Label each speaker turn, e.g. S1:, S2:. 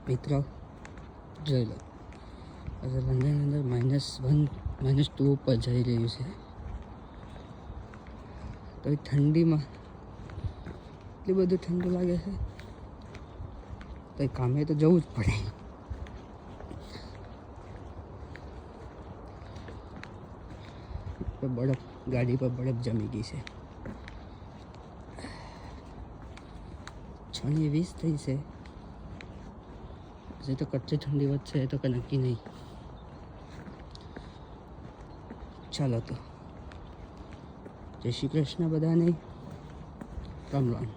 S1: મિત્રો જોઈ લો, આજે લંડન અંદર -1 -2 ઉપર જઈ રહ્યું છે. તો એ ઠંડીમાં એટલું બધું ઠંડુ લાગે છે, તો એ કામે તો જવું જ પડે. બરફ, ગાડી પર બરફ જમી ગઈ છે. 6:20 થઈ છે. હજી તો કચ્છી ઠંડી વધશે એ તો કંઈ નક્કી નહીં. ચાલો તો જય શ્રી કૃષ્ણ બધાને. રામ રામ.